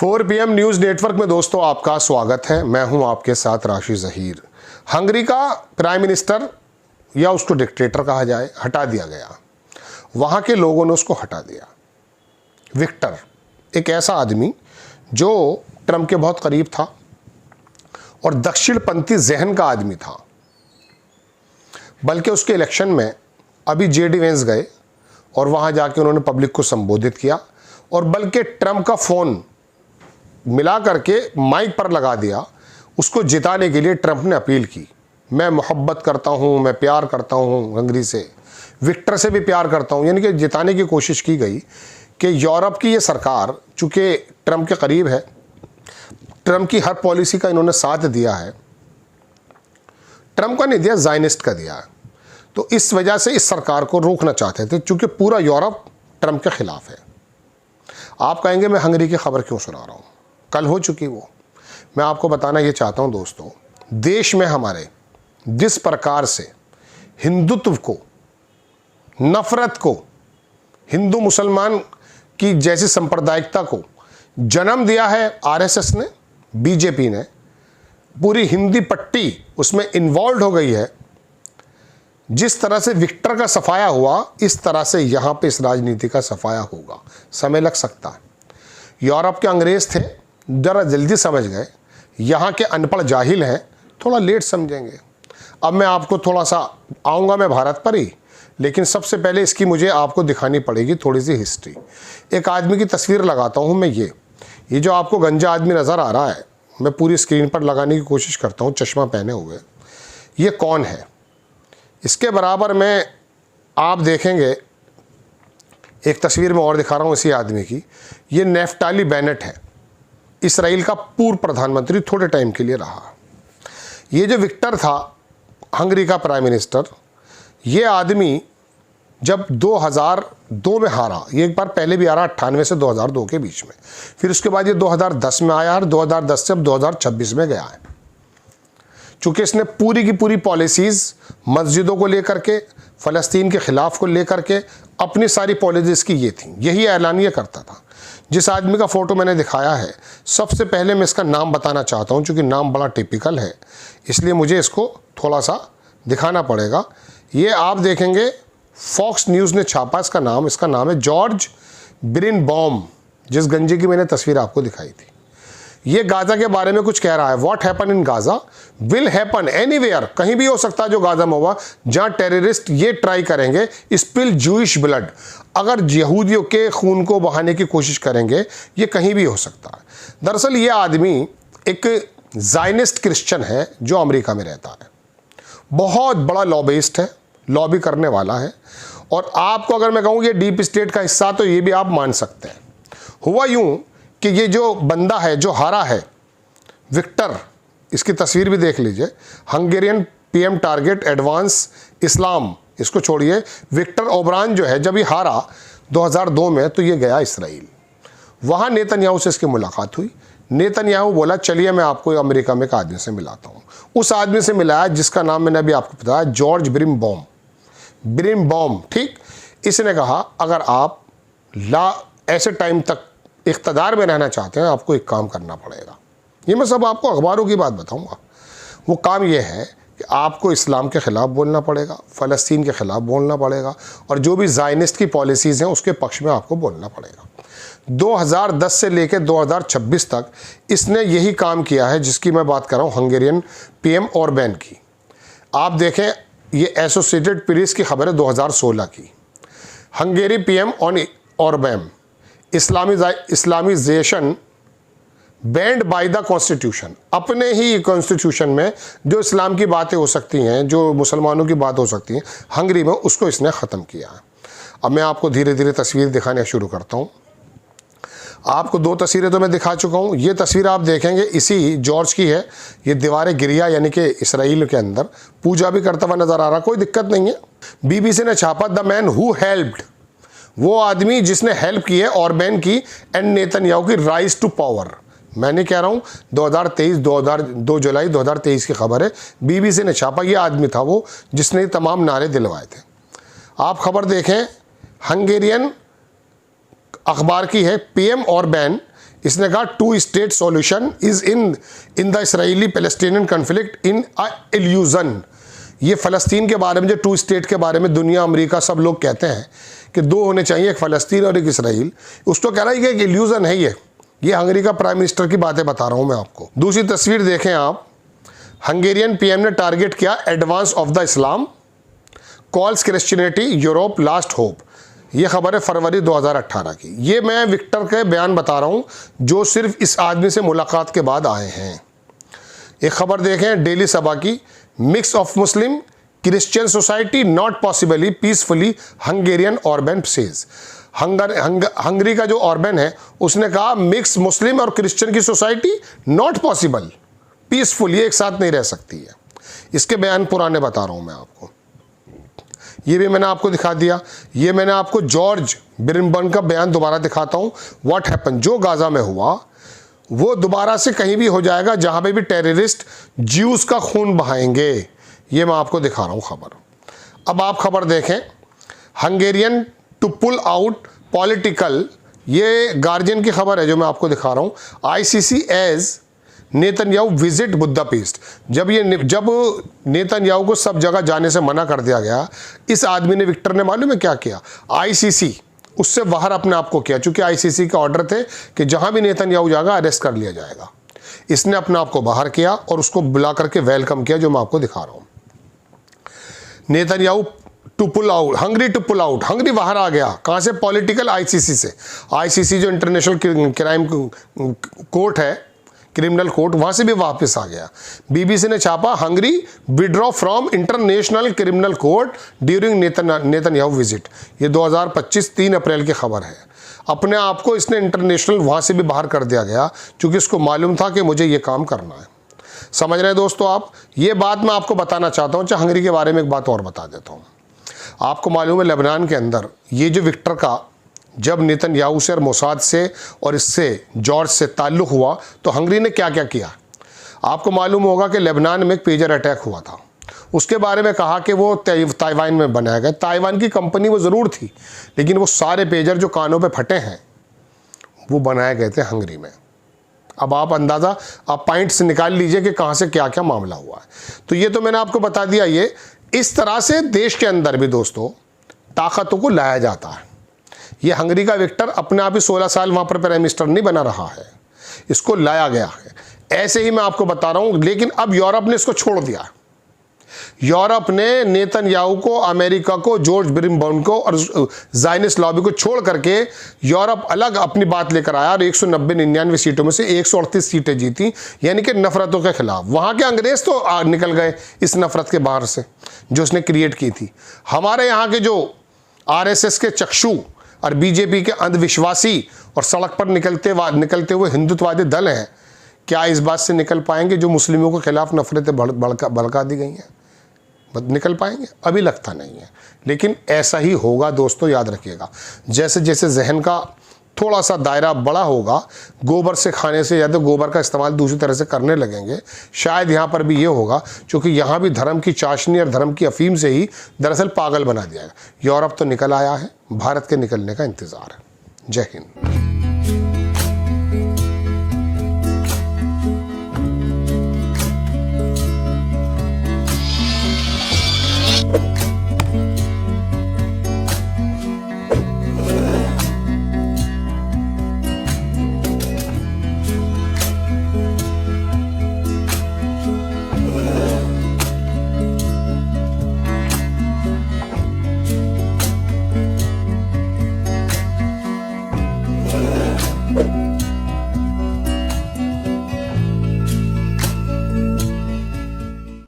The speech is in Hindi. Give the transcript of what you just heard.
4 PM न्यूज़ नेटवर्क में दोस्तों आपका स्वागत है। मैं हूं आपके साथ राशि ज़हीर। हंगरी का प्राइम मिनिस्टर या उसको डिक्टेटर कहा जाए हटा दिया गया। वहां के लोगों ने उसको हटा दिया। विक्टर एक ऐसा आदमी जो ट्रंप के बहुत करीब था और दक्षिणपंथी जहन का आदमी था। बल्कि उसके इलेक्शन में अभी जेडी वेंस गए और वहां जाके उन्होंने पब्लिक को संबोधित किया और बल्कि ट्रंप का फ़ोन मिला करके माइक पर लगा दिया। उसको जिताने के लिए ट्रंप ने अपील की, मैं मोहब्बत करता हूं, मैं प्यार करता हूं हंगरी से, विक्टर से भी प्यार करता हूं। यानी कि जिताने की कोशिश की गई कि यूरोप की ये सरकार चूंकि ट्रंप के करीब है, ट्रंप की हर पॉलिसी का इन्होंने साथ दिया है। ट्रंप का नहीं दिया, ज़ायनिस्ट का दिया है। तो इस वजह से इस सरकार को रोकना चाहते थे, चूंकि पूरा यूरोप ट्रंप के खिलाफ है। आप कहेंगे मैं हंगरी की खबर क्यों सुना रहा हूं, कल हो चुकी वो। मैं आपको बताना ये चाहता हूं दोस्तों, देश में हमारे जिस प्रकार से हिंदुत्व को, नफरत को, हिंदू मुसलमान की जैसी सांप्रदायिकता को जन्म दिया है आरएसएस ने, बीजेपी ने, पूरी हिंदी पट्टी उसमें इन्वॉल्व हो गई है। जिस तरह से विक्टर का सफाया हुआ, इस तरह से यहां पे इस राजनीति का सफाया होगा। समय लग सकता है। यूरोप के अंग्रेज थे, जरा जल्दी समझ गए। यहाँ के अनपढ़ जाहिल हैं, थोड़ा लेट समझेंगे। अब मैं आपको थोड़ा सा आऊँगा मैं भारत पर ही, लेकिन सबसे पहले इसकी मुझे आपको दिखानी पड़ेगी थोड़ी सी हिस्ट्री। एक आदमी की तस्वीर लगाता हूँ मैं। ये जो आपको गंजा आदमी नज़र आ रहा है, मैं पूरी स्क्रीन पर लगाने की कोशिश करता हूँ चश्मा पहने हुए। ये कौन है? इसके बराबर में आप देखेंगे एक तस्वीर में और दिखा रहा हूँ इसी आदमी की। ये नेफ्टाली बेनेट है, इसराइल का पूर्व प्रधानमंत्री, थोड़े टाइम के लिए रहा। ये जो विक्टर था हंगरी का प्राइम मिनिस्टर, ये आदमी जब 2002 में हारा, ये एक बार पहले भी आ रहा 98 से 2002 के बीच में, फिर उसके बाद ये 2010 में आया और 2010 से अब 2026 में गया है। चूँकि इसने पूरी की पूरी पॉलिसीज़ मस्जिदों को लेकर के, फ़लस्तीन के ख़िलाफ़ को लेकर के, अपनी सारी पॉलिसीज़ की ये थी, यही ऐलान ये करता था। जिस आदमी का फ़ोटो मैंने दिखाया है, सबसे पहले मैं इसका नाम बताना चाहता हूँ, चूँकि नाम बड़ा टिपिकल है, इसलिए मुझे इसको थोड़ा सा दिखाना पड़ेगा। ये आप देखेंगे फॉक्स न्यूज़ ने छापा इसका नाम है जॉर्ज बिरेनबॉम, जिस गंजे की मैंने तस्वीर आपको दिखाई थी। ये गाज़ा के बारे में कुछ कह रहा है। What happen in Gaza will happen anywhere, कहीं भी हो सकता है जो गाज़ा में हुआ, जहां टेररिस्ट ये ट्राई करेंगे स्पिल जूइश ब्लड, अगर यहूदियों के खून को बहाने की कोशिश करेंगे, ये कहीं भी हो सकता है। दरअसल ये आदमी एक ज़ायनिस्ट क्रिश्चियन है जो अमेरिका में रहता है। बहुत बड़ा लॉबिस्ट है, लॉबी करने वाला है। और आपको अगर मैं कहूँ ये डीप स्टेट का हिस्सा, तो ये भी आप मान सकते हैं। हुआ यूँ कि ये जो बंदा है जो हारा है, विक्टर, इसकी तस्वीर भी देख लीजिए। हंगेरियन पीएम टारगेट एडवांस इस्लाम, इसको छोड़िए। विक्टर ओबरान जो है, जब ये हारा 2002 में, तो ये गया इसराइल। वहाँ नेतन्याहू से इसकी मुलाकात हुई। नेतन्याहू बोला चलिए मैं आपको अमेरिका में एक आदमी से मिलाता हूँ। उस आदमी से मिलाया जिसका नाम मैंने अभी आपको बताया, जॉर्ज बिरेनबॉम। ठीक, इसने कहा अगर आप ऐसे टाइम तक इक़्तिदार में रहना चाहते हैं, आपको एक काम करना पड़ेगा। ये मैं सब आपको अखबारों की बात बताऊंगा। वो काम ये है कि आपको इस्लाम के ख़िलाफ़ बोलना पड़ेगा, फ़लस्तीन के ख़िलाफ़ बोलना पड़ेगा, और जो भी ज़ायनिस्ट की पॉलिसीज़ हैं उसके पक्ष में आपको बोलना पड़ेगा। 2010 से लेकर 2026 तक इसने यही काम किया है जिसकी मैं बात कर रहा हूँ, हंगेरियन पीएम ऑरबैन की। आप देखें, ये एसोसिएटेड प्रेस की खबर है 2016 की। Hungary PM Orban, Islamization banned by the constitution. अपने ही कॉन्स्टिट्यूशन में जो इस्लाम की बातें हो सकती हैं, जो मुसलमानों की बात हो सकती हैं, हंगरी में उसको इसने ख़त्म किया है। अब मैं आपको धीरे धीरे तस्वीर दिखाने शुरू करता हूँ। आपको 2 तस्वीरें तो मैं दिखा चुका हूँ। ये तस्वीर आप देखेंगे इसी जॉर्ज की है। ये दीवारें गिरिया यानी कि इसराइल के अंदर पूजा भी करता हुआ नज़र आ रहा, कोई दिक्कत नहीं है। बीबीसी ने छापा द मैन हु हेल्प्ड, वो आदमी जिसने हेल्प की है ऑरबैन की एंड नेतन्याहू की राइज टू पावर। मैं नहीं कह रहा हूँ, 2 जुलाई 2023 की खबर है, बीबीसी ने छापा। ये आदमी था वो जिसने तमाम नारे दिलवाए थे। आप खबर देखें, हंगेरियन अखबार की है, पीएम ऑरबैन इसने कहा 2 state solution is in the Israeli Palestinian conflict in a illusion. ये फ़लस्तीन के बारे में जो 2 स्टेट के बारे में दुनिया अमेरिका सब लोग कहते हैं कि 2 होने चाहिए, एक फ़लस्तीन और एक इसराइल, उसको कह रहा है कि एक इल्यूजन है ये हंगरी का प्राइम मिनिस्टर की बातें बता रहा हूं मैं आपको। दूसरी तस्वीर देखें आप, हंगेरियन पीएम ने टारगेट किया advance of the Islam, calls Christianity Europe last hope. ये खबर है फरवरी 2018 की। ये मैं विक्टर के बयान बता रहा हूं जो सिर्फ इस आदमी से मुलाकात के बाद आए हैं। एक खबर देखें डेली सभा की, mix of Muslim Christian society not possibly peacefully Hungarian Orban says. Hungary का जो ऑर्बन है उसने कहा मिक्स मुस्लिम और क्रिश्चियन की सोसाइटी नॉट पॉसिबल पीसफुल, ये एक साथ नहीं रह सकती है। इसके बयान पुराने बता रहा हूं मैं आपको। ये भी मैंने आपको दिखा दिया। ये मैंने आपको जॉर्ज ब्रिनबर्न का बयान दोबारा दिखाता हूं। व्हाट हैपन, जो गाजा में हुआ वो दोबारा से कहीं भी हो जाएगा जहां पे भी टेररिस्ट ज्यूज का खून बहाएंगे। ये मैं आपको दिखा रहा हूं खबर। अब आप खबर देखें, Hungarian to pull out political, ये गार्जियन की खबर है जो मैं आपको दिखा रहा हूं। ICC as Netanyahu visit Budapest. जब नेतन्याहू को सब जगह जाने से मना कर दिया गया, इस आदमी ने, विक्टर ने, मालूम है क्या किया? आईसीसी उससे बाहर अपने आप को किया, चूंकि आईसीसी के ऑर्डर थे कि जहां भी नेतन्याहू जाएगा अरेस्ट कर लिया जाएगा। इसने अपने आप को बाहर किया और उसको बुला करके वेलकम किया, जो मैं आपको दिखा रहा हूं। Netanyahu to pull out, Hungary to pull out, Hungary बाहर आ गया। कहां से? पॉलिटिकल आईसीसी से। आईसीसी जो इंटरनेशनल क्राइम कोर्ट है, क्रिमिनल कोर्ट, वहां से भी वापस आ गया। बीबीसी ने छापा, Hungary withdraw from international criminal court during Netanyahu visit. ये 2025 3 अप्रैल की खबर है। अपने आप को इसने इंटरनेशनल वहां से भी बाहर कर दिया गया, क्योंकि इसको मालूम था कि मुझे ये काम करना है। समझ रहे हैं दोस्तों आप? ये बात मैं आपको बताना चाहता हूं। चाहे हंगरी के बारे में एक बात और बता देता हूं। आपको मालूम है लेबनान के अंदर ये जो विक्टर का जब नेतन्याहू से और मोसाद से और इससे जॉर्ज से ताल्लुक हुआ तो हंगरी ने क्या क्या किया? आपको मालूम होगा कि लेबनान में एक पेजर अटैक हुआ था। उसके बारे में कहा कि वो ताइवान में बनाया गया। ताइवान की कंपनी वो ज़रूर थी, लेकिन वो सारे पेजर जो कानों पे फटे हैं वो बनाए गए थे हंगरी में। अब आप अंदाज़ा, आप पॉइंट्स निकाल लीजिए कि कहाँ से क्या क्या मामला हुआ है। तो ये तो मैंने आपको बता दिया। ये इस तरह से देश के अंदर भी दोस्तों ताकतों को लाया जाता है। ये हंगरी का विक्टर अपने आप ही 16 साल वहाँ पर प्राइम मिनिस्टर नहीं बना रहा है, इसको लाया गया है। ऐसे ही मैं आपको बता रहा हूँ। लेकिन अब यूरोप ने इसको छोड़ दिया। यूरोप ने नेतन्याहू को, अमेरिका को, जॉर्ज ब्रिनबर्न को और ज़ायनिस्ट लॉबी को छोड़ करके यूरोप अलग अपनी बात लेकर आया और 190-99 सीटों में से 138 सीटें जीती, यानी कि नफरतों के खिलाफ। वहाँ के अंग्रेज तो निकल गए इस नफरत के बाहर से जो उसने क्रिएट की थी। हमारे यहाँ के जो आरएसएस के चक्षु और बीजेपी के अंधविश्वासी और सड़क पर निकलते हुए हिंदुत्ववादी दल हैं, क्या इस बात से निकल पाएंगे जो मुस्लिमों के खिलाफ नफरतें भड़का दी गई हैं? निकल पाएंगे? अभी लगता नहीं है, लेकिन ऐसा ही होगा दोस्तों, याद रखिएगा। जैसे जैसे जहन का थोड़ा सा दायरा बड़ा होगा, गोबर से खाने से ज़्यादा गोबर का इस्तेमाल दूसरी तरह से करने लगेंगे। शायद यहाँ पर भी ये होगा, क्योंकि यहाँ भी धर्म की चाशनी और धर्म की अफीम से ही दरअसल पागल बना दिया गया। यूरोप तो निकल आया है, भारत के निकलने का इंतज़ार है। जय हिंद।